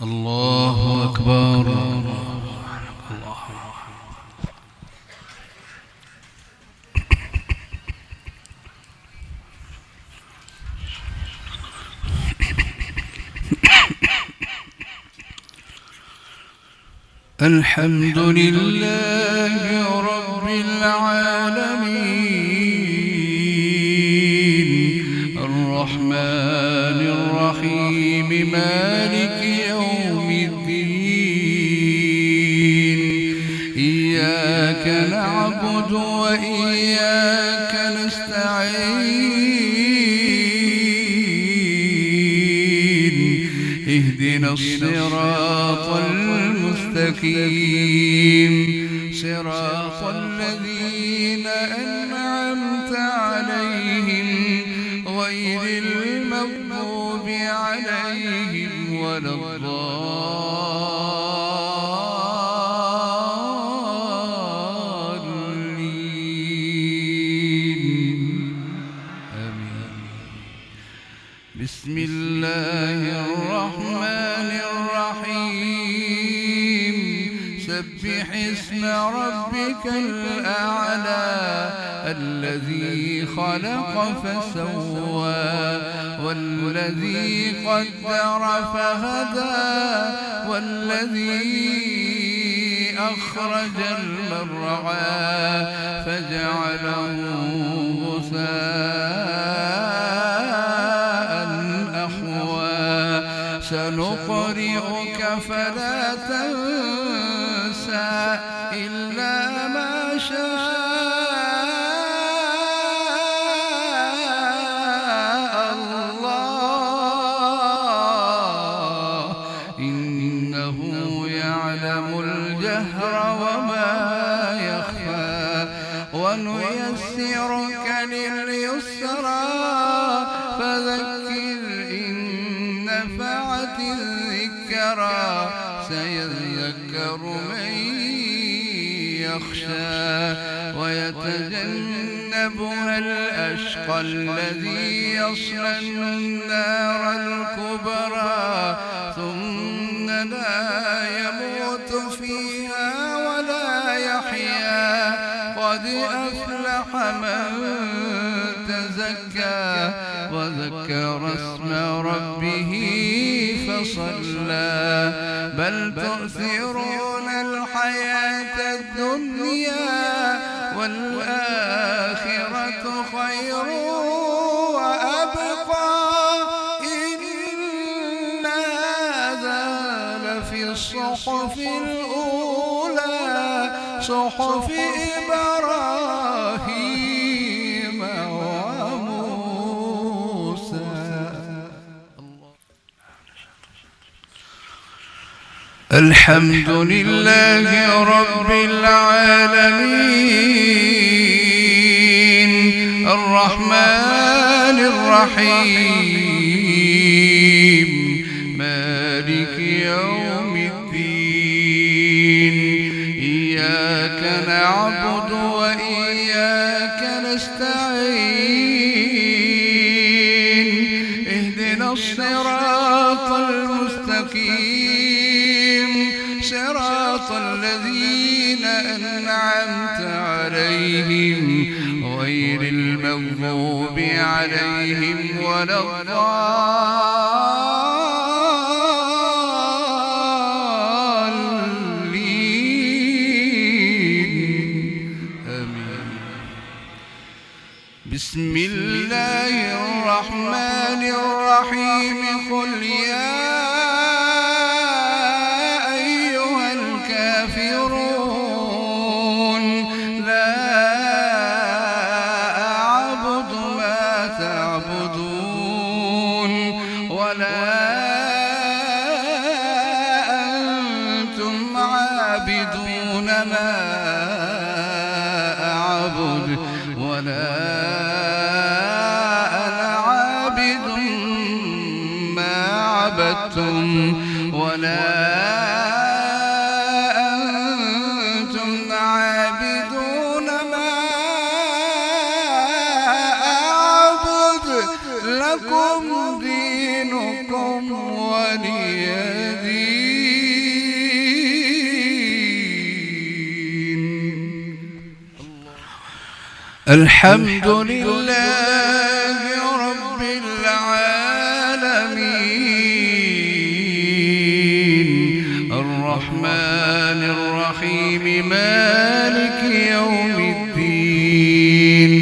الله أكبر. الحمد لله رب العالمين الرحمن الرحيم مالك يوم الدين إياك نعبد وإياك نستعين اهدنا الصراط المستقيم صراط الذين أنعمت عليهم غير المغضوب عليهم ولا الضالين آمين. بسم الله الرحمن الرحيم سبح اسم ربك الأعلى الذي خلق فسوى والذي قدر فهدى والذي أخرج المرعى فجعله غثاء أحوى سنقرئك فلا تنسى إلا ما شاء الله إنه يعلم الجهر وما يخفى ونيسرك لليسرى فذكر إن نفعت الذكرى سيذكر من يخشى ويتجنبها الأشقى الذي يصلى النار الكبرى ثم لا يموت فيها ولا يحيا قد أفلح من تزكى وذكر اسم ربه فصلى بل تؤثرون الحياة الدنيا والآخرة خير وأبقى إن هذا لفي الصحف الأولى صحف إبراهيم وموسى. الحمد لله رب العالمين الرحمن الرحيم مالك يوم الدين إياك نعبد وإياك نستعين اهدنا الصراط المستقيم صراط الذين أنعمت عليهم غير المغضوب عليهم ولا الضالين آمين. بسم الله الرحمن الرحيم قل يا ولا أنتم عابدون ما أعبد لكم دينكم ولي دين. الحمد لله رب العالمين الرحمن الرحيم مالك يوم الدين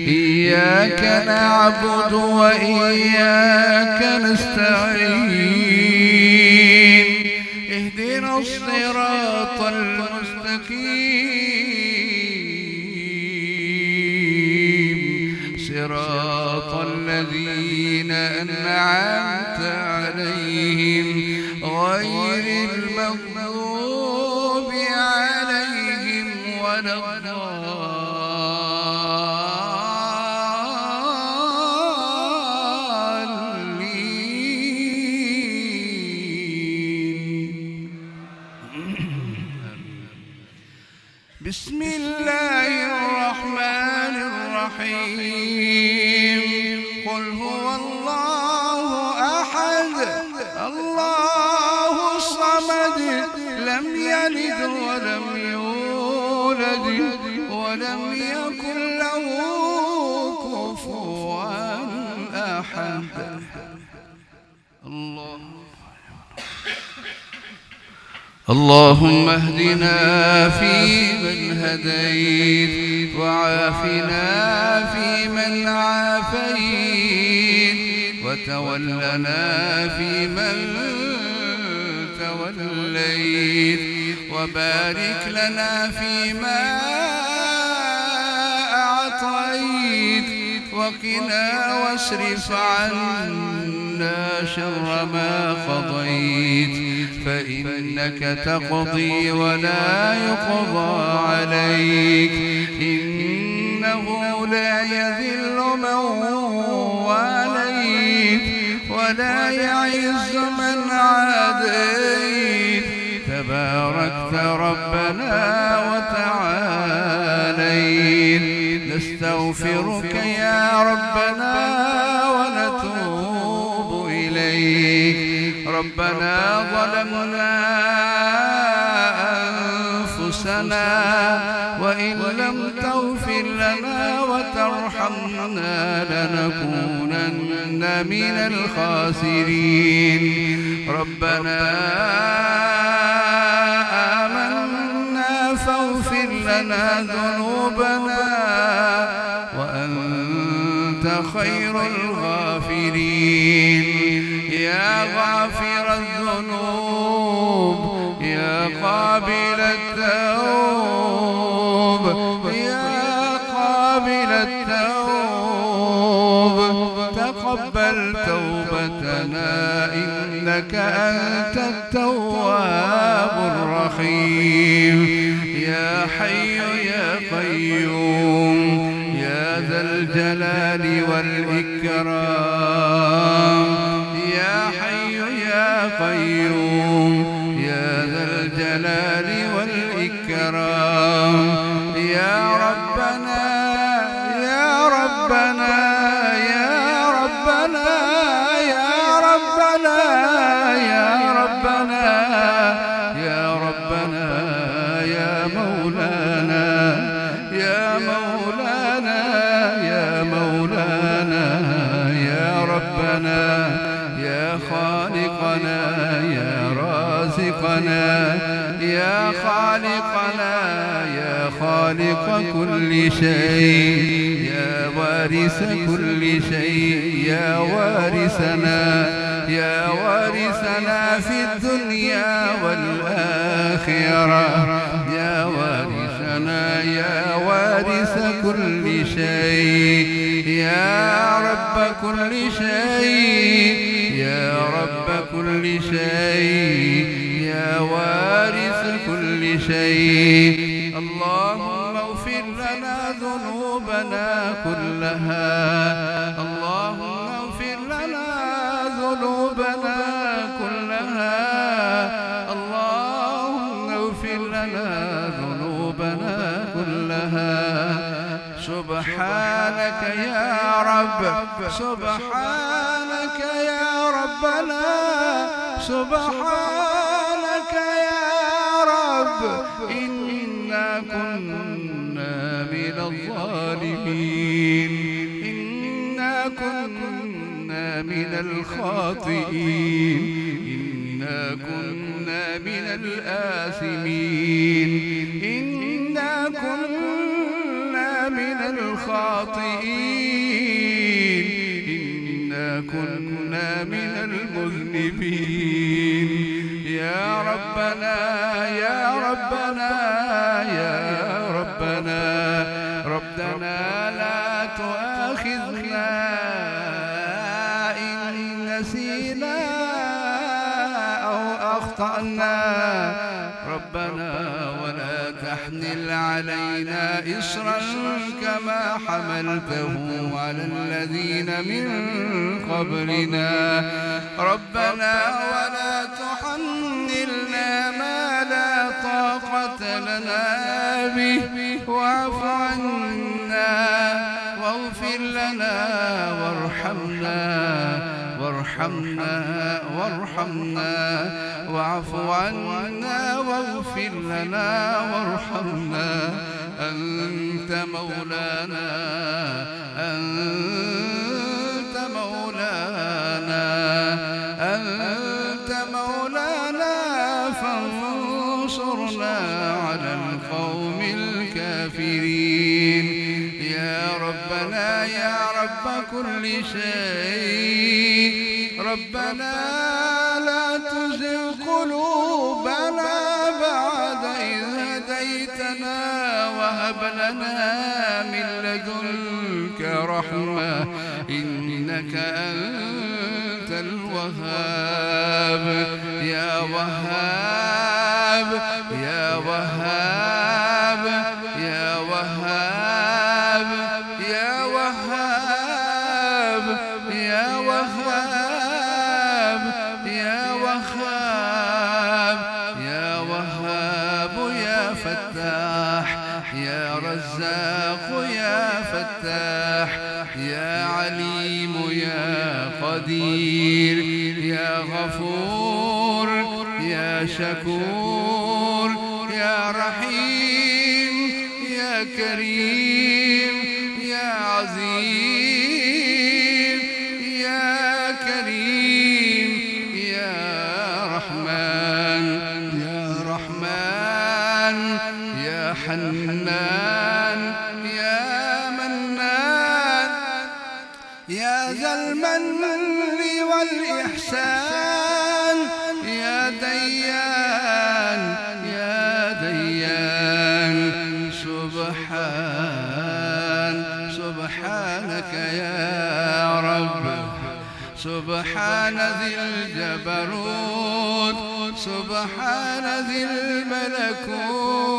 إياك نعبد وإياك نستعين اهدنا الصراط المستقيم صراط الذين أنعمت عليهم غير المغضوب عليهم ولا الضالين. بسم الله الرحمن الرحيم قل هو الله أحد الله الصمد لم يلد ولم يولد ولم يكن له كفوا أحد. اللهم اهدنا فيمن هديت وعافنا فيمن عافيت وتولنا فيمن توليت وبارك لنا فيما أعطيت وقنا واصرف عنا شر ما قضيت فإنك تقضي ولا يقضى عليك إنه لا يذل من واليت ولا يعز من عاديت تباركت ربنا وتعاليت نستغفرك يا ربنا ونتوب إليك ربنا ظلمنا أنفسنا وإن لم تغفر لنا وترحمنا لنكونن من الخاسرين ربنا آمنا فاغفر لنا ذنوبنا وأنت خير الغافرين يا غافر الذنوب يا قابل التوب يا قابل التوب تقبل توبتنا إنك أنت التواب الرحيم يا حي يا قيوم يا ذا الجلال والإكرام يا حي يا قيوم يا ذا الجلال والإكرام يا ربنا يا ربنا يا ربنا يا ربنا يا ربنا يا ربنا يا مولانا يا مولانا يا مولانا يا ربنا يا خالقنا يا رازقنا يا خالقنا يا خالق كل شيء يا وارث كل شيء يا وارثنا يا وارثنا في الدنيا والآخرة يا وارثنا يا وارث كل شيء يا رب كل شيء يا رب كل شيء يا وارث كل شيء اللهم اغفر لنا ذنوبنا كلها اللهم اغفر لنا ذنوبنا كلها اللهم اغفر لنا ذنوبنا كلها سبحانك يا رب سبحانك يا ربنا سبحانك يا رب إنا كنا من الظالمين الخاطئين إنا كنا من الآثمين إنا كنا من الخاطئين إنا كنا من المذنبين يا ربنا يا ربنا يا ربنا ربنا لا تؤاخذنا إن نسينا أو أخطأنا ربنا ولا تحمل علينا إصرا كما حملته على الذين من قبلنا ربنا ولا تحملنا ما لا طاقة لنا به واعف عنا واغفر لنا وارحمنا واعف عنا واغفر لنا وارحمنا أنت مولانا أنت مولانا فانصرنا على القوم الكافرين يا ربنا يا رب كل شيء ربنا لا تزغ قلوبنا بعد إذ هديتنا وهب لنا من لدنك رحمة إنك أنت الوهاب يا وهاب يا وهاب يا وهاب يا وهاب يا وهاب يا وهاب يا وهاب يا فتاح يا رزاق يا فتاح يا عليم يا قدير يا غفور يا شكور يا رحيم يا كريم يا عظيم يا كريم يا رحمن يا حنان يا منان يا ذا المن والإحسان يا ديان سبحانك يا رب سبحان ذي الجبروت سبحان ذي الملكوت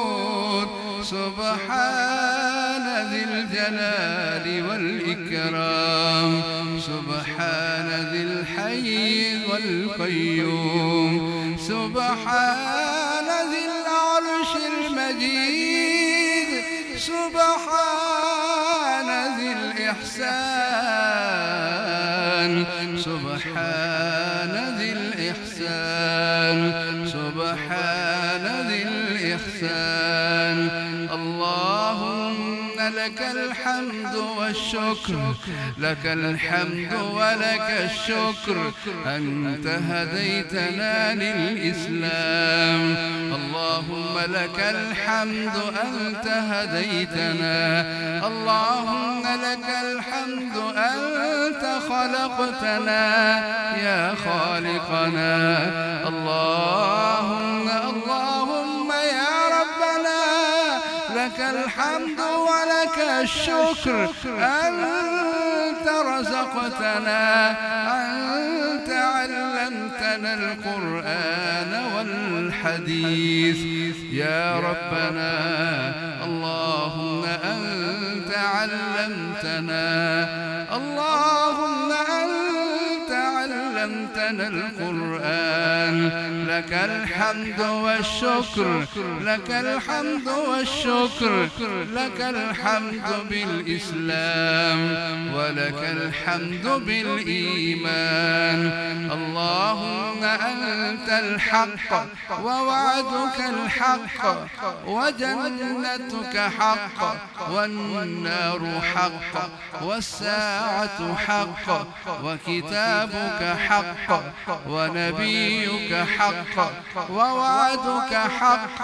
سبحان ذي الجلال والإكرام سبحان ذي الحي والقيوم سبحان ذي العرش المجيد سبحان ذي الإحسان سبحان ذي الإحسان سبحان ذي الإحسان اللهم لك الحمد والشكر لك الحمد ولك الشكر أنت هديتنا للإسلام اللهم لك الحمد أنت هديتنا اللهم لك الحمد أنت خلقتنا يا خالقنا اللهم يا ربنا لك الحمد ولك الشكر أنت رزقتنا أنت علمتنا القرآن والحديث يا ربنا اللهم أنت علمتنا اللهم أنت علمتنا القرآن لا لك الحمد والشكر، لك الحمد والشكر، لك الحمد بالإسلام ولك الحمد بالإيمان. اللهم أنت الحق ووعدك الحق وجنتك حق والنار حق والساعة حق وكتابك حق ونبيك حق ووعدك حق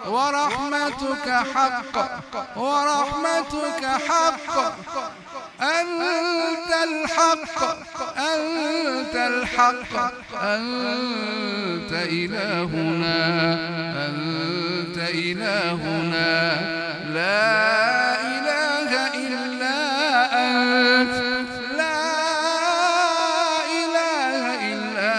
ورحمتك حق ورحمتك حق. أنت الحق أنت الحق أنت إلهنا أنت إلهنا لا إله إلا أنت لا إله إلا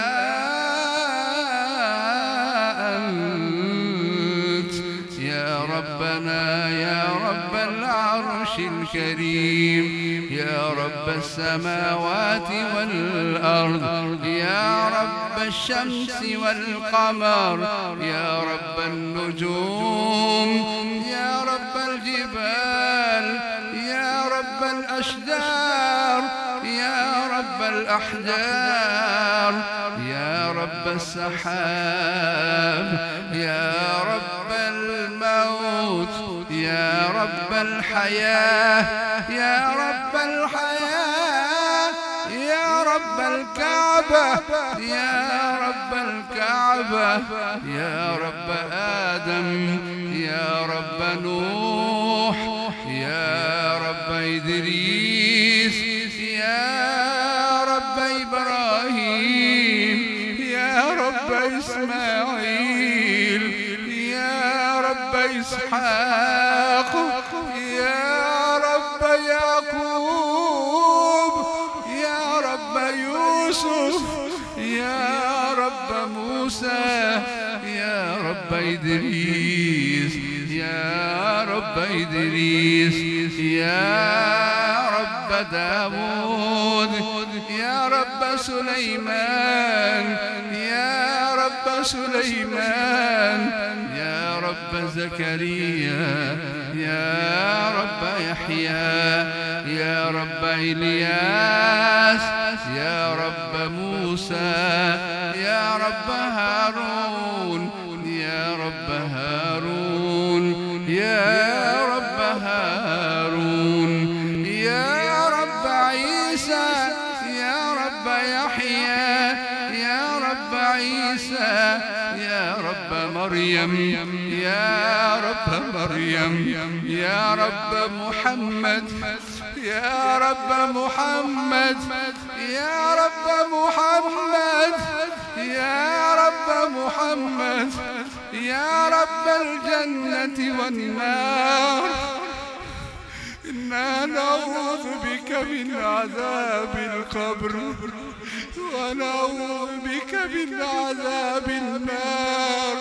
أنت يا ربنا يا رب العرش الكريم يا رب السماوات والأرض يا رب الشمس والقمر يا رب النجوم يا رب الجبال يا رب الأشجار يا رب الأحجار يا رب السحاب يا رب الموت يا رب الحياة يا رب الحياة يا رب الكعبة يا رب الكعبة يا رب آدم يا رب نوح يا رب إدريس يا رب إبراهيم يا رب إسماعيل يا رب إسحاق يا رب يعقوب يا رب يوسف يا رب موسى يا رب إدريس يا رب إدريس يا رب داود يا رب سليمان يا رب سليمان يا رب زكريا يا رب يحيى يا رب إلياس يا رب موسى يا رب هارون يا رب هارون يا رب هارون يا رب عيسى يا رب يحيى يا رب عيسى يا رب مريم يا رب مريم يا رب محمد يا رب محمد يا رب محمد يا رب محمد يا رب الجنة والنار. إنا نعوذ بك من عذاب القبر ونعوذ بك من عذاب النار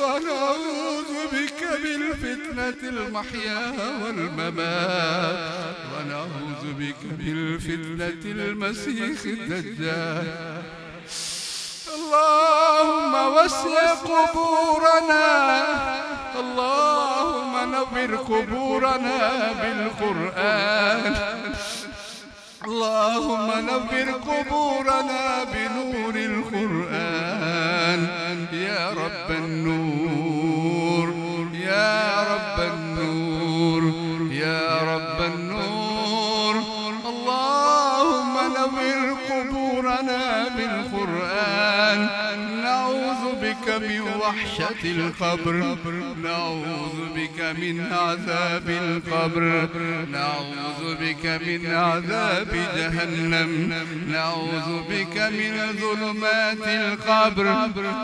ونعوذ بك من فتنة المحيا والممات ونعوذ بك من فتنة المسيح الدجال. اللهم وسع قبورنا اللهم نور قبورنا بالقرآن اللهم نور قبورنا بنور القرآن يا رب النور يا رب النور يا رب النور. اللهم نور قبورنا بالقرآن. نعوذ بك من وحشة القبر نعوذ بك من عذاب القبر نعوذ بك من عذاب جهنم نعوذ بك من ظلمات القبر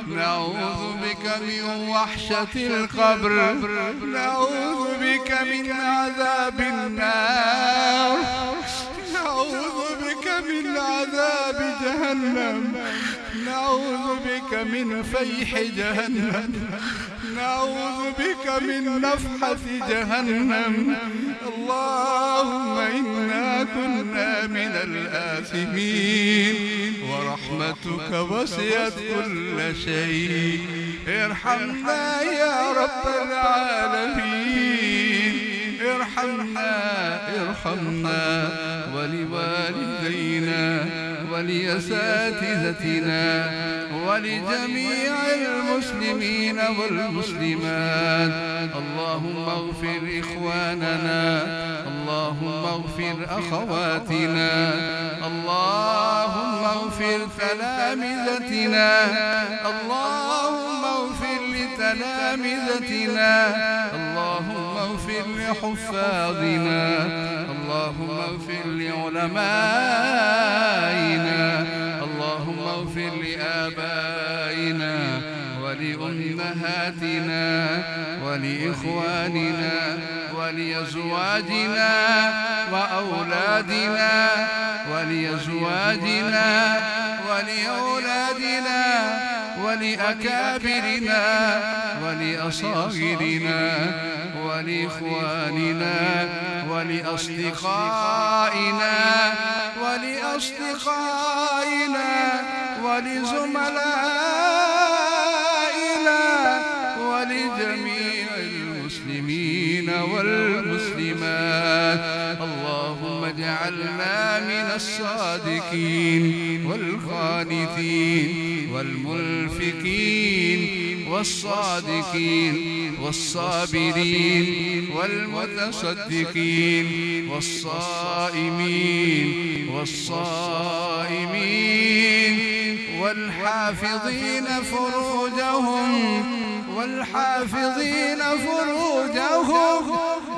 نعوذ بك من وحشة القبر نعوذ بك من عذاب النار نعوذ بك من عذاب جهنم نعوذ بك من فيح جهنم، نعوذ بك من نفحة جهنم. اللهم إنا كنا من الآثمين ورحمتك وسعت كل شيء. ارحمنا يا رب العالمين، ارحمنا ولوالدينا ولأساتذتنا ولجميع المسلمين والمسلمات. اللهم اغفر إخواننا، اللهم اغفر أخواتنا، اللهم اغفر تلامذتنا، اللهم اغفر لتلامذتنا، اللهم اغفر لحفاظنا، اللهم اغفر لعلمائنا، اللهم اغفر لآبائنا ولأمهاتنا ولإخواننا ولأزواجنا وأولادنا ولأزواجنا ولأولادنا ولأكابرنا ولأصاغرنا ولإخواننا ولأصدقائنا ولزملائنا ولجميع المسلمين والمسلمات. اللهم اجعلنا من الصادقين والقانتين والمنفقين والصادقين والصابرين والمتصدقين والصائمين والحافظين فروجهم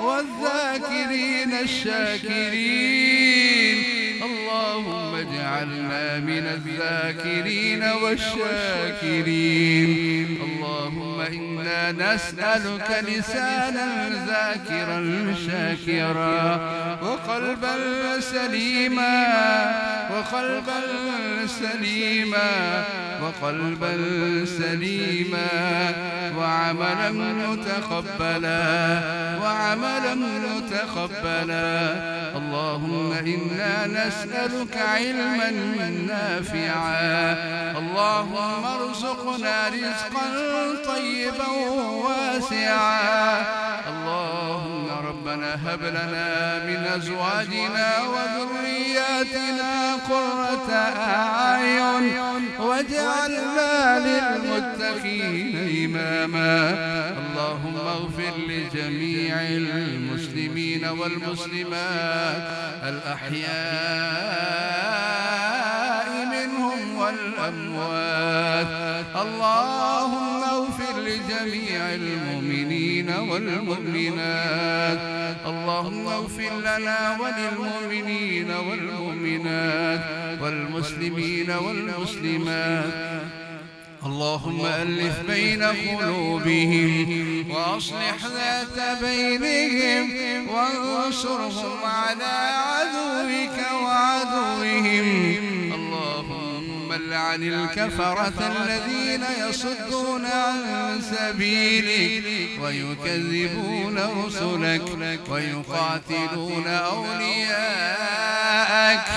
والذاكرين الشاكرين. اللهم اجعلنا من الذاكرين والشاكرين. اللهم إنا نسألك لسانا ذاكرا شاكرا وقلبا سليما وعملا متقبلا. اللهم إنا نسألك علما نافعا. اللهم ارزقنا رزقا طيبا واسعا. اللهم ربنا هب لنا من أزواجنا وذرياتنا قرة أعين واجعلنا للمتقين إماما. اللهم اغفر لجميع المسلمين والمسلمات الأحياء منهم والأموات. اللهم اغفر لجميع المؤمنين والمؤمنات. اللهم اغفر لنا وللمؤمنين والمؤمنات والمسلمين والمسلمات. اللهم ألف بين قلوبهم وأصلح ذات بينهم وانصرهم على عدوك وعدوهم. اللهم لعن الكفرة الذين يصدون عن سبيلك ويكذبون رسلك ويقاتلون أولياءك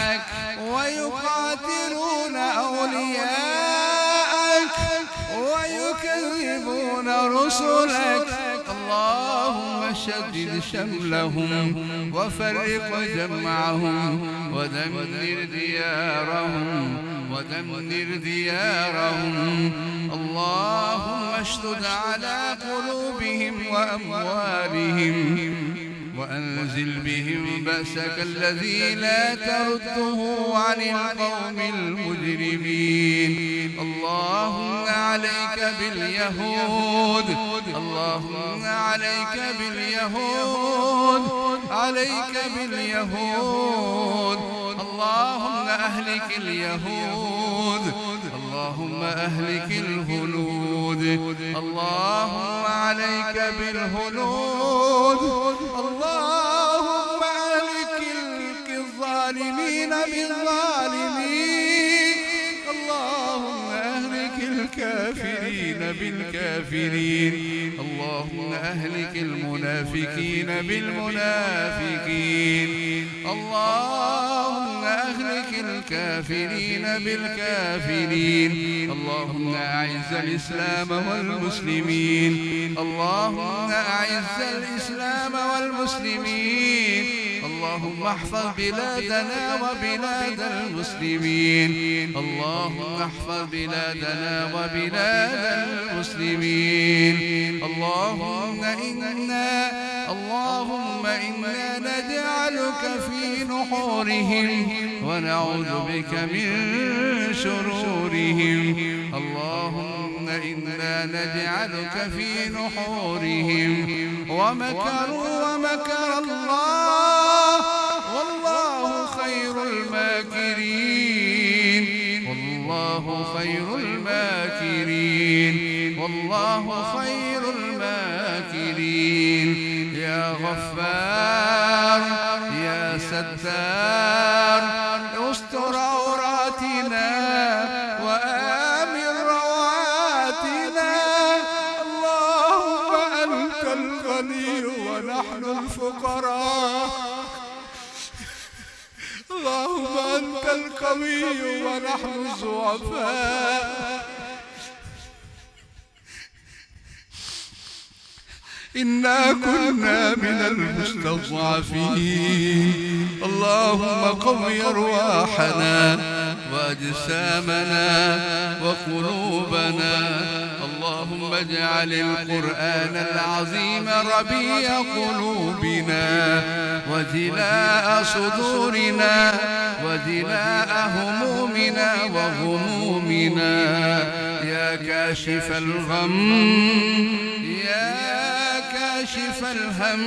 ويكذبون رسلك. اللهم شدد شملهم وفرق جمعهم ودمر ديارهم. اللهم اشدد على قلوبهم وأموالهم وأنزل بهم بأسك الذي لا ترده عن القوم المجرمين. اللهم عليك باليهود، اللهم عليك باليهود، اللهم أهلك اليهود، اللهم أهلك الهنود، اللهم عليك بالهنود، اللهم أهلك الظالمين بالظالمين، اللهم بالكافرين اللهم أهلك المنافقين بالمنافقين اللهم أهلك الكافرين بالكافرين اللهم أعز الإسلام والمسلمين اللهم أعز الإسلام والمسلمين اللهم احفظ بلادنا وبلاد المسلمين اللهم احفظ بلادنا وبلاد المسلمين اللهم إنا نجعلك في نحورهم ونعوذ بك من شرورهم اللهم إنا نجعلك في نحورهم ومكروا ومكر الله والله خير الماكرين والله خير الماكرين والله خير الماكرين يا غفار يا ستار استر عوراتنا وآمن رواتنا اللهم أنت الغني ونحن الفقراء اللهم أنت القوي ونحن الضعفاء إنا كنا من المستضعفين اللهم قوي أرواحنا وأجسامنا وقلوبنا اللهم اجعل القرآن العظيم ربيع قلوبنا وجلاء صدورنا وجلاء همومنا وغمومنا يا كاشف الغم يا كاشف الهم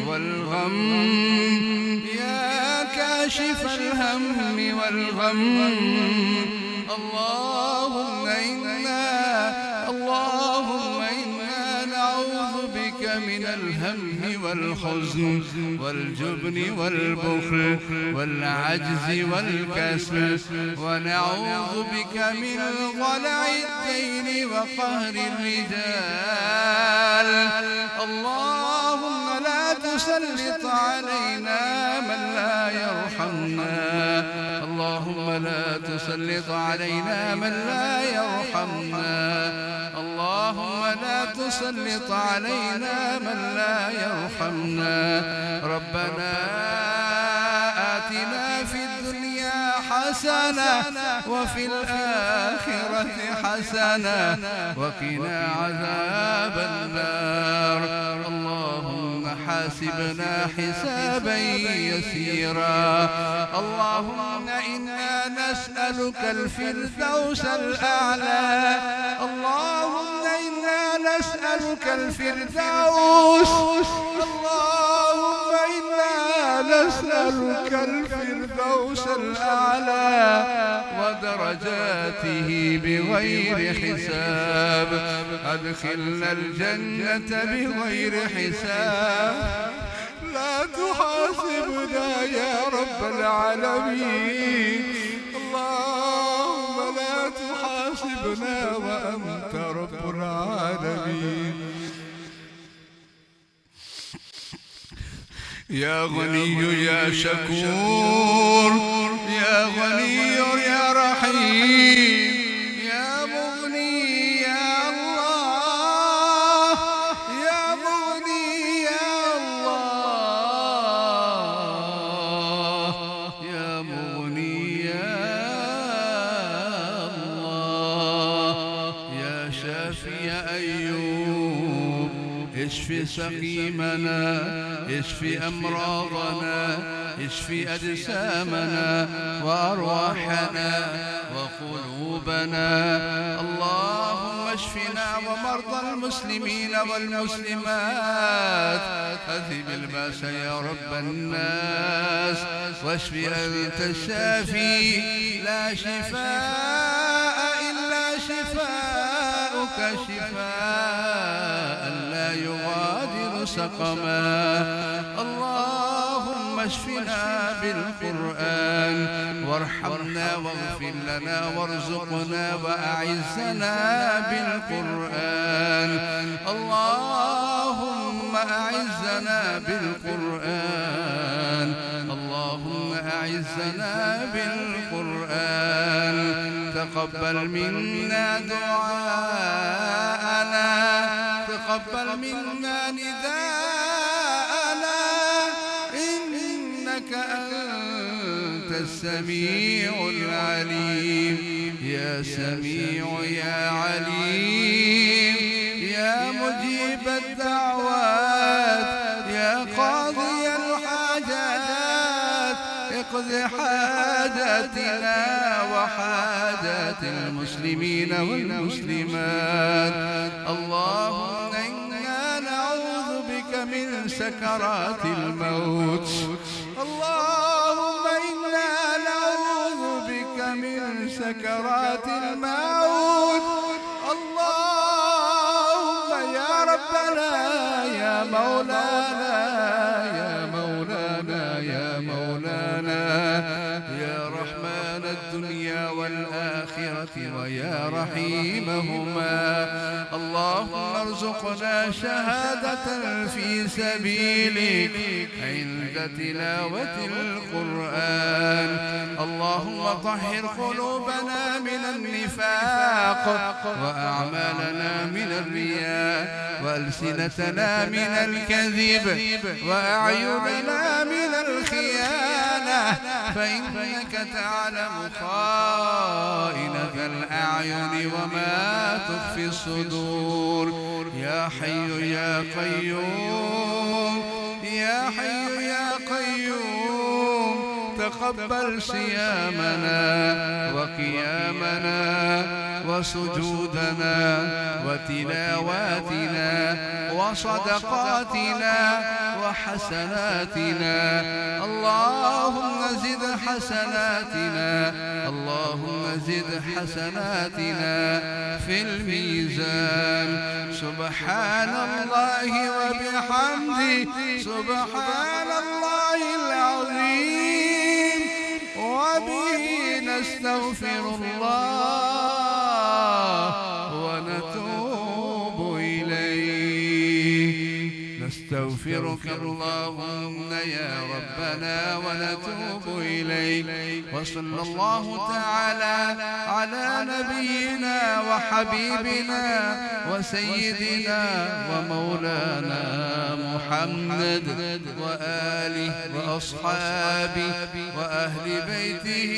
والغم يا كاشف الهم والغم اللهم إنا نعوذ بك من الهم والحزن والجبن والبخل والعجز والكسل ونعوذ بك من ضلع الدين وقهر الرجال اللهم لا تسلط علينا من لا يرحمنا اللهم لا تسلط علينا من لا يرحمنا اللهم لا تسلط علينا من لا يرحمنا ربنا آتنا في الدنيا حسنة وفي الآخرة حسنة وقنا عذاب النار اللهم حاسبنا حسابا يسيرا اللهم إنا نسألك الفردوس الأعلى اللهم إنا نسألك الفردوس اللهم إنا نسألك الفردوس الأعلى ودرجاته بغير حساب أدخلنا الجنة بغير حساب لا تحاسبنا يا رب العالمين اللهم لا تحاسبنا وأنت رب العالمين يا غني يا شكور يا غني يا رحيم يا مغني يا الله يا مغني يا الله يا مغني يا الله يا شافي يا أيوب اشف سقيمنا اشف أمراضنا اشف أجسامنا وأرواحنا وقلوبنا اللهم اشفنا ومرضى المسلمين والمسلمات أذهب الباس يا رب الناس واشف أنت الشافي لا شفاء إلا شفاءك شفاء لا يغادر سقما اللهم اشفنا بالقرآن وارحمنا واغفر لنا وارزقنا وأعزنا بالقرآن. اللهم أعزنا بالقرآن، اللهم أعزنا بالقرآن. تقبل منا دعاءنا، تقبل منا نداءنا، إنك أنت السميع العليم. يا سميع يا عليم يا مجيب الدعوات يا قاضي الحاجات، اقض حاجاتنا وحاجات المسلمين والمسلمات. اللهم إنا نعوذ بك من سكرات الموت، اللهم إنا نعوذ بك من سكرات الموت. اللهم يا ربنا يا مولانا يا مولانا يا مولانا يا رحمن الدنيا والآخرة ويا رحيمهما، اللهم ارزقنا شهادة في سبيلك عند تلاوة القرآن. اللهم طهر قلوبنا من النفاق وأعمالنا من الرياء وألسنتنا من الكذب وأعيننا من الخيانة، فإنك تعلم خائنة الأعين وما تخفي الصدور. يا حي يا قيوم يا حي يا قيوم تقبل صيامنا وقيامنا وسجودنا وتلاواتنا وصدقاتنا وحسناتنا. اللهم زد حسناتنا، اللهم زد حسناتنا في الميزان. سبحان الله وبحمده، سبحان الله العظيم. وبه نستغفر الله ونتوب إليه. نستغفرك اللهم يا ربنا ونتوب إليك. وصلى الله تعالى على نبينا وحبيبنا وسيدنا ومولانا محمد وآله وأصحابه وأهل بيته